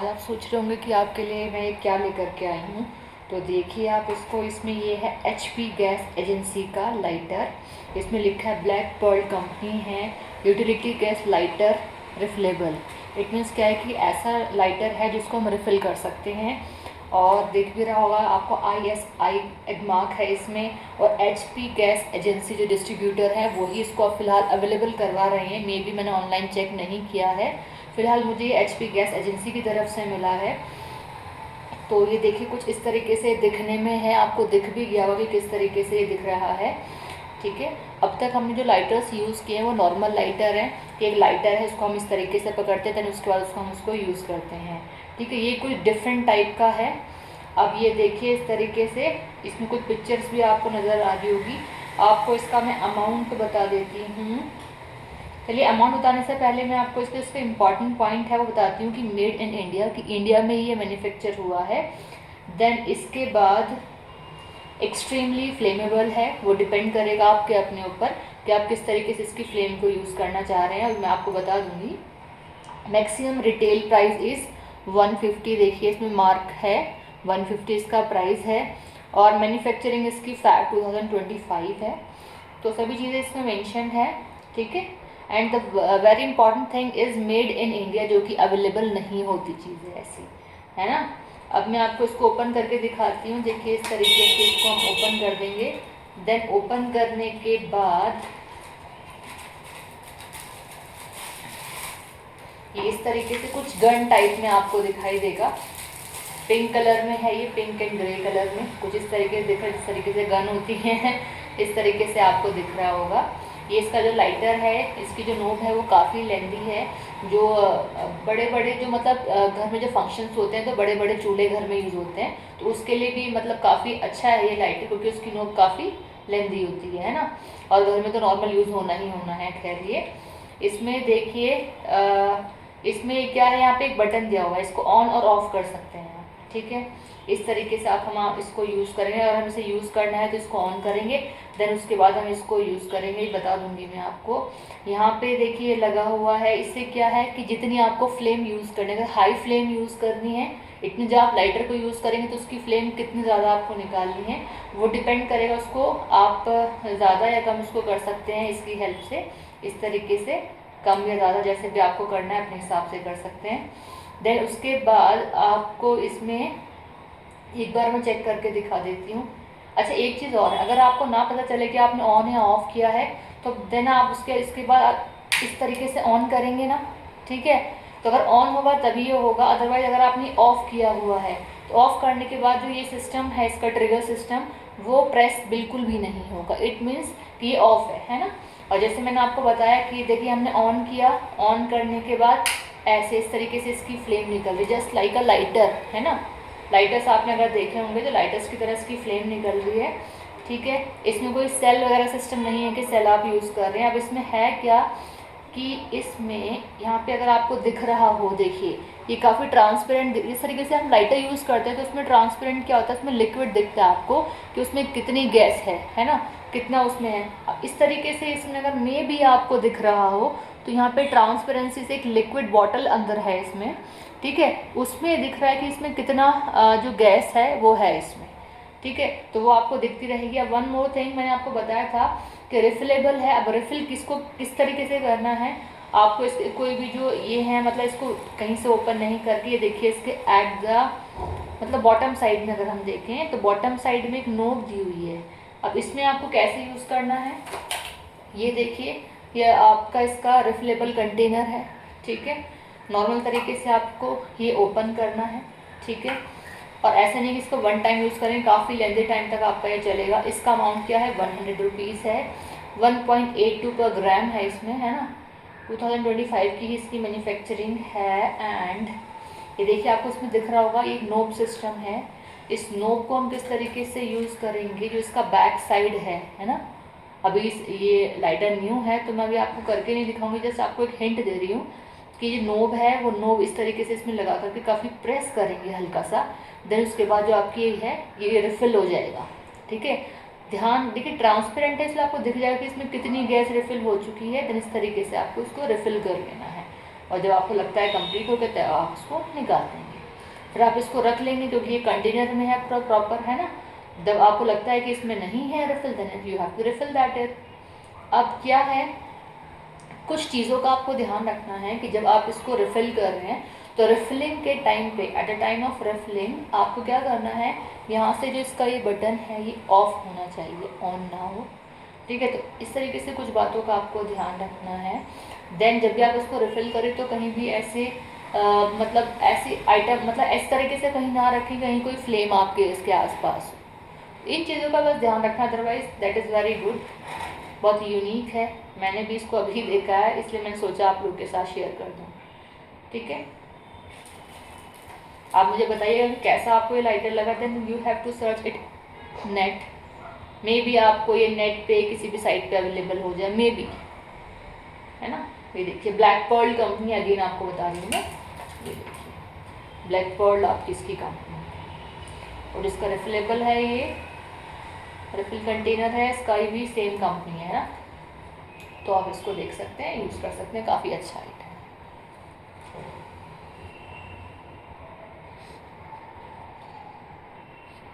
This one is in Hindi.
आप सोच रहे होंगे कि आपके लिए मैं ये क्या लेकर के आई हूँ। तो देखिए आप इसको, इसमें ये है एचपी गैस एजेंसी का लाइटर। इसमें लिखा है ब्लैक पर्ल कंपनी है, utility gas lighter refillable. It means क्या है कि ऐसा लाइटर है जिसको हम रिफ़िल कर सकते हैं। और दिख भी रहा होगा आपको ISI मार्क है इसमें। और एचपी गैस एजेंसी जो डिस्ट्रीब्यूटर है वही इसको फ़िलहाल अवेलेबल करवा रहे हैं। मे बी मैंने ऑनलाइन चेक नहीं किया है, फ़िलहाल मुझे ये एचपी गैस एजेंसी की तरफ से मिला है। तो ये देखिए कुछ इस तरीके से दिखने में है, आपको दिख भी गया होगा कि किस तरीके से ये दिख रहा है। ठीक है, अब तक हमने जो लाइटर्स यूज़ किए हैं वो नॉर्मल लाइटर हैं कि एक लाइटर है, इसको हम इस तरीके से पकड़ते हैं, उसके बाद उसको हम उसको यूज़ करते हैं। ठीक है, ये कुछ डिफरेंट टाइप का है। अब ये देखिए इस तरीके से, इसमें कुछ पिक्चर्स भी आपको नज़र आ रही होगी। आपको इसका मैं अमाउंट बता देती हूँ। चलिए, अमाउंट बताने से पहले मैं आपको इसके इम्पॉर्टेंट पॉइंट है वो बताती हूँ कि मेड इन इंडिया, कि इंडिया में ही ये मैन्युफैक्चर हुआ है। देन इसके बाद एक्सट्रीमली फ्लेमेबल है, वो डिपेंड करेगा आपके अपने ऊपर कि आप किस तरीके से इसकी फ्लेम को यूज़ करना चाह रहे हैं, और मैं आपको बता दूँगी। मैक्सिमम रिटेल प्राइस इज़ 150, देखिए इसमें मार्क है 150 इसका प्राइस है। और मैन्युफैक्चरिंग इसकी 2025 है। तो सभी चीज़ें इसमें मेंशन है। ठीक है, and the very important thing is made in India, जो कि अवेलेबल नहीं होती चीज़ें ऐसी, है ना। अब मैं आपको इसको ओपन करके दिखाती हूँ। देखिए इस तरीके से इसको हम ओपन कर देंगे। देन ओपन करने के बाद ये इस तरीके से कुछ गन टाइप में आपको दिखाई देगा। पिंक कलर में है ये, पिंक एंड ग्रे कलर में कुछ इस तरीके से दिख रहा है, जिस तरीके से गन होती है इस तरीके से आपको दिख रहा होगा। ये इसका जो लाइटर है, इसकी जो नोब है वो काफ़ी लेंदी है। जो बड़े बड़े जो मतलब घर में जो फंक्शंस होते हैं, तो बड़े बड़े चूल्हे घर में यूज़ होते हैं, तो उसके लिए भी मतलब काफ़ी अच्छा है ये लाइटर, क्योंकि उसकी नोब काफ़ी लेंदी होती है ना। और घर में तो नॉर्मल यूज़ होना ही होना है। खैर ये इसमें देखिए इसमें क्या है, यहाँ पे एक बटन दिया हुआ है, इसको ऑन और ऑफ कर सकते हैं। ठीक है, इस तरीके से हम इसको यूज़ करेंगे। और हम इसे यूज़ करना है तो इसको ऑन करेंगे, देन उसके बाद हम इसको यूज़ करेंगे, बता दूंगी मैं आपको। यहाँ पे देखिए लगा हुआ है, इससे क्या है कि जितनी आपको फ्लेम यूज़ करनी है, अगर हाई फ्लेम यूज़ करनी है, इतनी जब आप लाइटर को यूज़ करेंगे तो उसकी फ्लेम कितनी ज़्यादा आपको निकालनी है वो डिपेंड करेगा। उसको आप ज़्यादा या कम उसको कर सकते हैं इसकी हेल्प से। इस तरीके से कम या ज़्यादा जैसे भी आपको करना है अपने हिसाब से कर सकते हैं। देन उसके बाद आपको इसमें एक बार मैं चेक करके दिखा देती हूँ। अच्छा, एक चीज़ और है, अगर आपको ना पता चले कि आपने ऑन या ऑफ़ किया है, तो देन आप इसके बाद आप इस तरीके से ऑन करेंगे ना। ठीक है, तो अगर ऑन होगा तभी ये होगा, अदरवाइज़ अगर आपने ऑफ़ किया हुआ है तो ऑफ़ करने के बाद जो ये सिस्टम है, इसका ट्रिगर सिस्टम, वो प्रेस बिल्कुल भी नहीं होगा। इट मीन्स कि ये ऑफ़ है ना। और जैसे मैंने आपको बताया कि देखिए हमने ऑन किया, ऑन करने के बाद ऐसे इस तरीके से इसकी फ्लेम निकल रही, जस्ट लाइक अ लाइटर, है ना। लाइटर्स आपने अगर देखे होंगे तो लाइटर्स की तरह इसकी फ्लेम निकल रही है। ठीक है, इसमें कोई सेल वगैरह सिस्टम नहीं है कि सेल आप यूज़ कर रहे हैं। अब इसमें है क्या कि इसमें यहाँ पे अगर आपको दिख रहा हो, देखिए ये काफ़ी ट्रांसपेरेंट, इस तरीके से हम लाइटर यूज़ करते हैं तो उसमें ट्रांसपेरेंट क्या होता है, उसमें लिक्विड दिखता है आपको कि उसमें कितनी गैस है ना, कितना उसमें है। अब इस तरीके से इसमें अगर मे भी आपको दिख रहा हो तो यहाँ पे ट्रांसपेरेंसी से एक लिक्विड बॉटल अंदर है इसमें। ठीक है, उसमें दिख रहा है कि इसमें कितना जो गैस है वो है इसमें। ठीक है, तो वो आपको दिखती रहेगी। अब वन मोर थिंग मैंने आपको बताया था कि रिफिलेबल है। अब रिफ़िल किस तरीके से करना है आपको, इसके कोई भी जो ये है मतलब इसको कहीं से ओपन नहीं करके, ये देखिए इसके एट द मतलब बॉटम साइड में अगर हम देखें तो बॉटम साइड में एक नोब दी हुई है। अब इसमें आपको कैसे यूज़ करना है, ये देखिए, ये आपका इसका रिफिलेबल कंटेनर है। ठीक है, नॉर्मल तरीके से आपको ये ओपन करना है। ठीक है, और ऐसा नहीं कि इसको वन टाइम यूज़ करें, काफ़ी लेंदी टाइम तक आपका ये चलेगा। इसका अमाउंट क्या है, 100 रुपीज़ है, 1.82 पर ग्राम है इसमें, है ना। 2025 की ही इसकी मैन्युफैक्चरिंग है। एंड ये देखिए आपको इसमें दिख रहा होगा, एक नोब सिस्टम है। इस नोब को हम किस तरीके से यूज़ करेंगे, जो इसका बैक साइड है ना। अभी ये लाइटर न्यू है तो मैं अभी आपको करके नहीं दिखाऊंगी, जस्ट आपको एक हिंट दे रही हूँ कि ये नोब है, वो नोब इस तरीके से इसमें लगा करके काफ़ी प्रेस करेंगे हल्का सा, देन उसके बाद जो आपकी है ये रिफ़िल हो जाएगा। ठीक है, ध्यान देखिए ट्रांसपेरेंट है, इसलिए आपको दिख जाएगा कि इसमें कितनी गैस रिफ़िल हो चुकी है। देन इस तरीके से आपको इसको रिफ़िल कर लेना है। और जब आपको लगता है कंप्लीट हो गया तो आप इसको निकाल देंगे। फिर आप इसको रख लेंगे क्योंकि ये कंटेनर में है प्रॉपर, है ना। जब आपको लगता है कि इसमें नहीं है refill, then you have to refill that it. अब क्या है, कुछ चीज़ों का आपको ध्यान रखना है कि जब आप इसको रिफ़िल कर रहे हैं तो रिफिलिंग के टाइम पे, at the time of refilling आपको क्या करना है, यहाँ से जो इसका ये बटन है ये ऑफ होना चाहिए, ऑन ना हो, ठीक है। तो इस तरीके से कुछ बातों का आपको ध्यान रखना है। देन जब भी आप इसको रिफ़िल करें तो कहीं भी ऐसे मतलब ऐसी आइटम, मतलब इस तरीके से कहीं ना रखें कहीं कोई फ्लेम आपके इसके आसपास हो। इन चीज़ों का बस ध्यान रखना, otherwise that is very good, बहुत यूनिक है। मैंने भी इसको अभी देखा है, इसलिए मैंने सोचा आप लोग के साथ शेयर कर दूँ, ठीक है। आप मुझे बताइएगा कैसा आपको ये लाइटर लगा, then you have to search it net, maybe आपको ये नेट पे किसी भी साइट पे अवेलेबल हो जाए, मे बी, है ना। ये देखिए ब्लैक पर्ल कंपनी, अगेन आपको बता रही हूँ मैं, ये देखिए ब्लैक पर्ल आपकी इसकी कंपनी, और इसका रिफिलेबल है, ये रिफिल कंटेनर है इसका, भी सेम कंपनी है ना। तो आप इसको देख सकते हैं, यूज़ कर सकते हैं, काफ़ी अच्छा आइटम है।